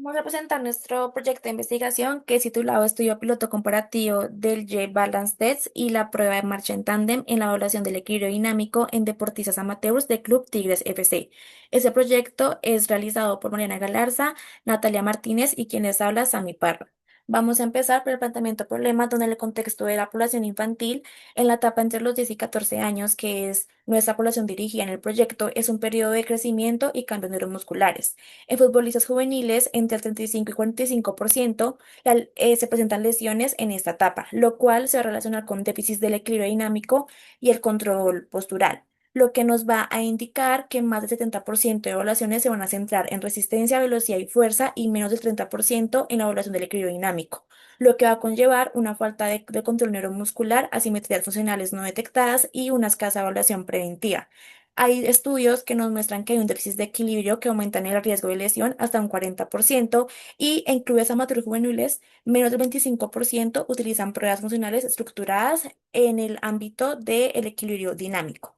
Vamos a presentar nuestro proyecto de investigación que es titulado Estudio Piloto Comparativo del J-Balance Test y la prueba de marcha en tándem en la evaluación del equilibrio dinámico en deportistas amateurs de Club Tigres FC. Este proyecto es realizado por Mariana Galarza, Natalia Martínez y quienes habla Sami Parra. Vamos a empezar por el planteamiento de problemas donde el contexto de la población infantil en la etapa entre los 10 y 14 años, que es nuestra población dirigida en el proyecto, es un periodo de crecimiento y cambios neuromusculares. En futbolistas juveniles, entre el 35 y 45%, se presentan lesiones en esta etapa, lo cual se va a relacionar con déficits del equilibrio dinámico y el control postural, lo que nos va a indicar que más del 70% de evaluaciones se van a centrar en resistencia, velocidad y fuerza y menos del 30% en la evaluación del equilibrio dinámico, lo que va a conllevar una falta de control neuromuscular, asimetrías funcionales no detectadas y una escasa evaluación preventiva. Hay estudios que nos muestran que hay un déficit de equilibrio que aumentan el riesgo de lesión hasta un 40% y en clubes amateurs juveniles, menos del 25% utilizan pruebas funcionales estructuradas en el ámbito del equilibrio dinámico.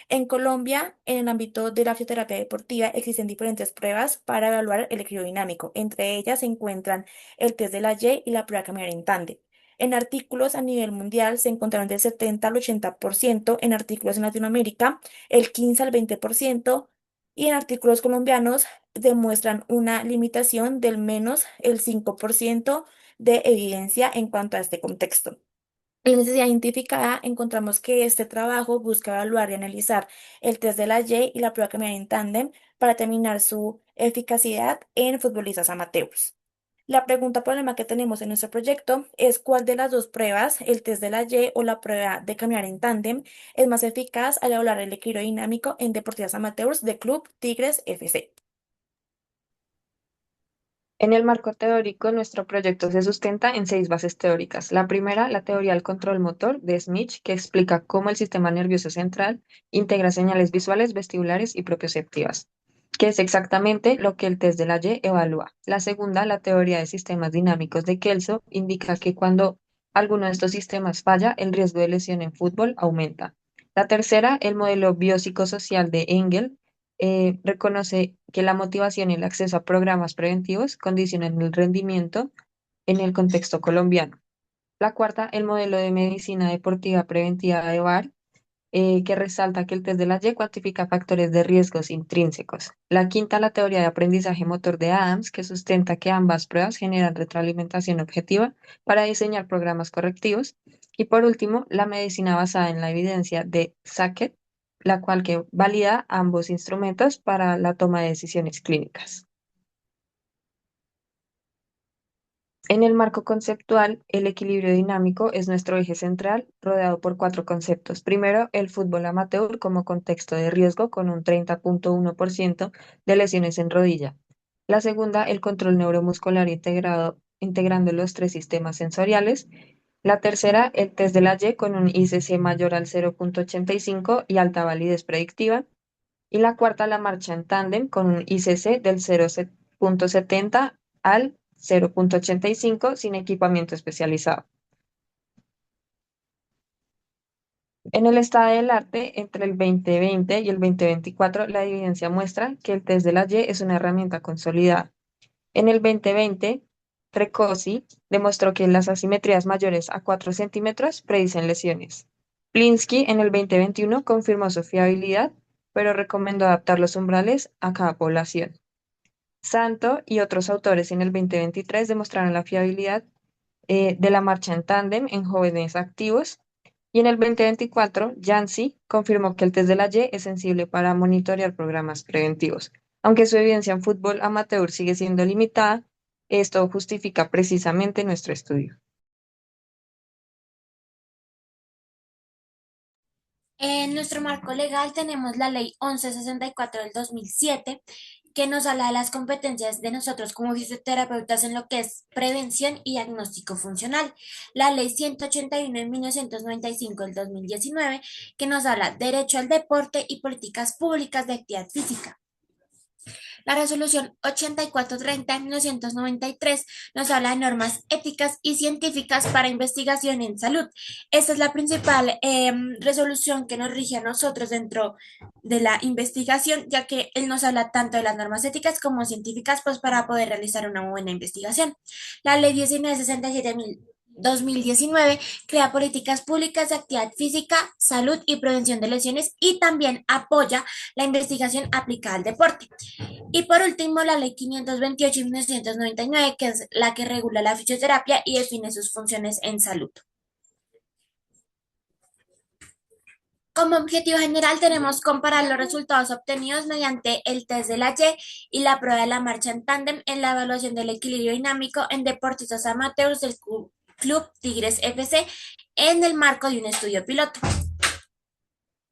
En Colombia, en el ámbito de la fisioterapia deportiva, existen diferentes pruebas para evaluar el equilibrio dinámico. Entre ellas se encuentran el test de la Y y la prueba de caminar en tándem. En artículos a nivel mundial se encontraron del 70 al 80%, en artículos en Latinoamérica el 15 al 20% y en artículos colombianos demuestran una limitación del menos el 5% de evidencia en cuanto a este contexto. En necesidad identificada, encontramos que este trabajo busca evaluar y analizar el test de la Y y la prueba caminar en tándem para determinar su eficacidad en futbolistas amateurs. La pregunta problema que tenemos en nuestro proyecto es cuál de las dos pruebas, el test de la Y o la prueba de caminar en tándem, es más eficaz al evaluar el equilibrio dinámico en deportistas amateurs de Club Tigres FC. En el marco teórico, nuestro proyecto se sustenta en seis bases teóricas. La primera, la teoría del control motor de Smith, que explica cómo el sistema nervioso central integra señales visuales, vestibulares y propioceptivas, que es exactamente lo que el test de la Y evalúa. La segunda, la teoría de sistemas dinámicos de Kelso, indica que cuando alguno de estos sistemas falla, el riesgo de lesión en fútbol aumenta. La tercera, el modelo biopsicosocial de Engel reconoce que la motivación y el acceso a programas preventivos condicionan el rendimiento en el contexto colombiano. La cuarta, el modelo de medicina deportiva preventiva de VAR, que resalta que el test de la Y cuantifica factores de riesgos intrínsecos. La quinta, la teoría de aprendizaje motor de Adams, que sustenta que ambas pruebas generan retroalimentación objetiva para diseñar programas correctivos. Y por último, la medicina basada en la evidencia de Sackett, la cual que valida ambos instrumentos para la toma de decisiones clínicas. En el marco conceptual, el equilibrio dinámico es nuestro eje central, rodeado por cuatro conceptos. Primero, el fútbol amateur como contexto de riesgo con un 30,1% de lesiones en rodilla. La segunda, el control neuromuscular integrado, integrando los tres sistemas sensoriales. La tercera, el test de la Y con un ICC mayor al 0,85 y alta validez predictiva. Y la cuarta, la marcha en tándem con un ICC del 0,70 al 0,85 sin equipamiento especializado. En el estado del arte, entre el 2020 y el 2024, la evidencia muestra que el test de la Y es una herramienta consolidada. En el 2020, Trecosi demostró que las asimetrías mayores a 4 centímetros predicen lesiones. Plinsky en el 2021 confirmó su fiabilidad, pero recomendó adaptar los umbrales a cada población. Santo y otros autores en el 2023 demostraron la fiabilidad de la marcha en tándem en jóvenes activos y en el 2024 Yancy confirmó que el test de la Y es sensible para monitorear programas preventivos. Aunque su evidencia en fútbol amateur sigue siendo limitada, esto justifica precisamente nuestro estudio. En nuestro marco legal tenemos la Ley 1164 del 2007, que nos habla de las competencias de nosotros como fisioterapeutas en lo que es prevención y diagnóstico funcional. La Ley 181 de 1995 del 2019, que nos habla derecho al deporte y políticas públicas de actividad física. La resolución 8430 de 1993 nos habla de normas éticas y científicas para investigación en salud. Esta es la principal resolución que nos rige a nosotros dentro de la investigación, ya que él nos habla tanto de las normas éticas como científicas, pues para poder realizar una buena investigación. La ley 1967-2019 crea políticas públicas de actividad física, salud y prevención de lesiones y también apoya la investigación aplicada al deporte. Y por último, la ley 528 de 1999, que es la que regula la fisioterapia y define sus funciones en salud. Como objetivo general tenemos comparar los resultados obtenidos mediante el test de la Y la prueba de la marcha en tándem en la evaluación del equilibrio dinámico en deportistas amateurs del Club Tigres FC en el marco de un estudio piloto.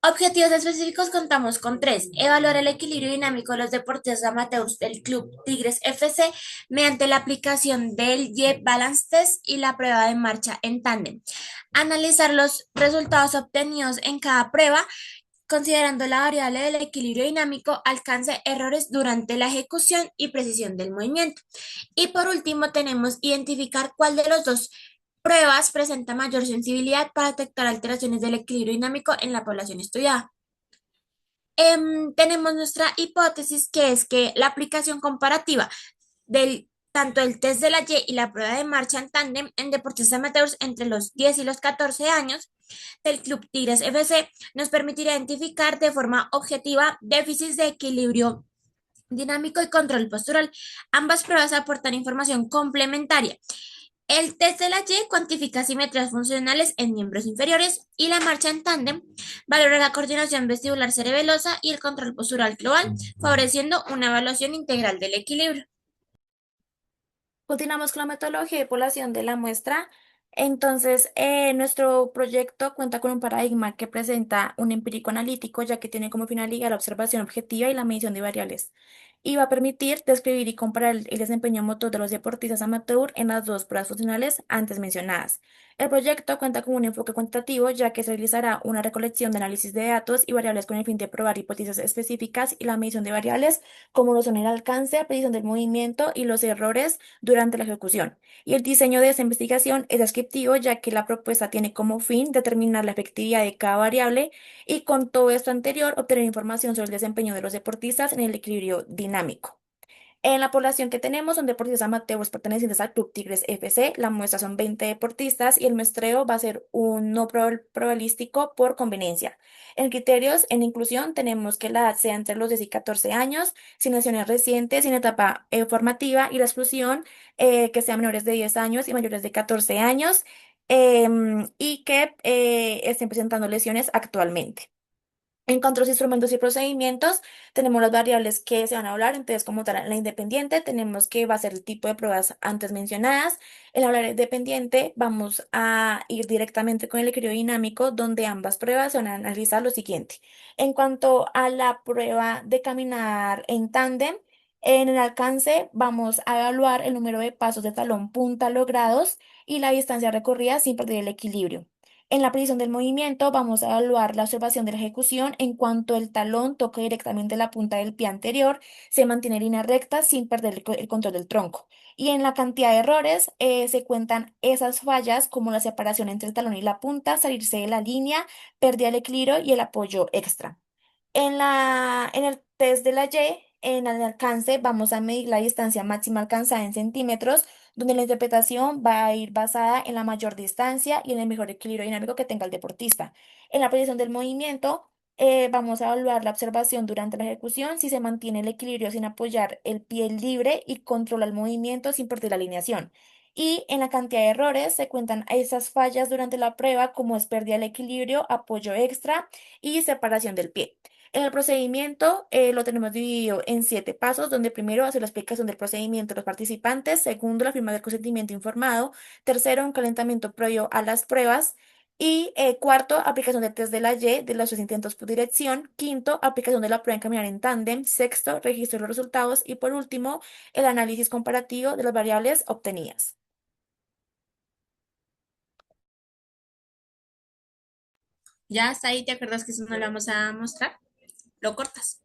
Objetivos específicos contamos con tres. Evaluar el equilibrio dinámico de los deportistas amateurs del Club Tigres FC mediante la aplicación del Y-Balance Test y la prueba de marcha en tándem. Analizar los resultados obtenidos en cada prueba, considerando la variable del equilibrio dinámico, alcance, errores durante la ejecución y precisión del movimiento. Y por último, tenemos identificar cuál de los dos pruebas presenta mayor sensibilidad para detectar alteraciones del equilibrio dinámico en la población estudiada. Tenemos nuestra hipótesis que es que la aplicación comparativa del tanto el test de la Y la prueba de marcha en tándem en deportistas amateurs entre los 10 y los 14 años del Club Tigres FC nos permitirá identificar de forma objetiva déficits de equilibrio dinámico y control postural. Ambas pruebas aportan información complementaria. El test de la Y cuantifica simetrías funcionales en miembros inferiores y la marcha en tándem valora la coordinación vestibular cerebelosa y el control postural global, favoreciendo una evaluación integral del equilibrio. Continuamos con la metodología de población de la muestra. Entonces, nuestro proyecto cuenta con un paradigma que presenta un empírico analítico, ya que tiene como finalidad la observación objetiva y la medición de variables. Y va a permitir describir y comparar el desempeño motor de los deportistas amateur en las dos pruebas funcionales antes mencionadas. El proyecto cuenta con un enfoque cuantitativo, ya que se realizará una recolección de análisis de datos y variables con el fin de probar hipótesis específicas y la medición de variables, como lo son el alcance, precisión del movimiento y los errores durante la ejecución. Y el diseño de esta investigación es descriptivo, ya que la propuesta tiene como fin determinar la efectividad de cada variable y con todo esto anterior obtener información sobre el desempeño de los deportistas en el equilibrio dinámico. En la población que tenemos son deportistas amateurs pertenecientes al Club Tigres FC. La muestra son 20 deportistas y el muestreo va a ser un no probabilístico por conveniencia. En criterios, en inclusión, tenemos que la edad sea entre los 10 y 14 años, sin lesiones recientes, sin etapa formativa y la exclusión que sean menores de 10 años y mayores de 14 años y que estén presentando lesiones actualmente. En cuanto a los instrumentos y procedimientos, tenemos las variables que se van a hablar, entonces como tal, en la independiente tenemos que va a ser el tipo de pruebas antes mencionadas. En la variable dependiente vamos a ir directamente con el equilibrio dinámico, donde ambas pruebas se van a analizar lo siguiente. En cuanto a la prueba de caminar en tándem, en el alcance vamos a evaluar el número de pasos de talón punta logrados y la distancia recorrida sin perder el equilibrio. En la precisión del movimiento vamos a evaluar la observación de la ejecución en cuanto el talón toca directamente la punta del pie anterior, se mantiene en línea recta sin perder el control del tronco. Y en la cantidad de errores se cuentan esas fallas como la separación entre el talón y la punta, salirse de la línea, pérdida del equilibrio y el apoyo extra. En el test de la Y, en el alcance, vamos a medir la distancia máxima alcanzada en centímetros, donde la interpretación va a ir basada en la mayor distancia y en el mejor equilibrio dinámico que tenga el deportista. En la predicción del movimiento, vamos a evaluar la observación durante la ejecución, si se mantiene el equilibrio sin apoyar el pie libre y controla el movimiento sin perder la alineación. Y en la cantidad de errores se cuentan esas fallas durante la prueba, como es pérdida del equilibrio, apoyo extra y separación del pie. En el procedimiento lo tenemos dividido en 7 pasos, donde primero hace la explicación del procedimiento de los participantes, segundo la firma del consentimiento informado, tercero un calentamiento previo a las pruebas y cuarto aplicación del test de la Y de los 3 intentos por dirección, quinto aplicación de la prueba en caminar en tándem, sexto registro de los resultados y por último el análisis comparativo de las variables obtenidas. Ya está ahí, ¿te acuerdas que eso no lo vamos a mostrar? Lo cortas.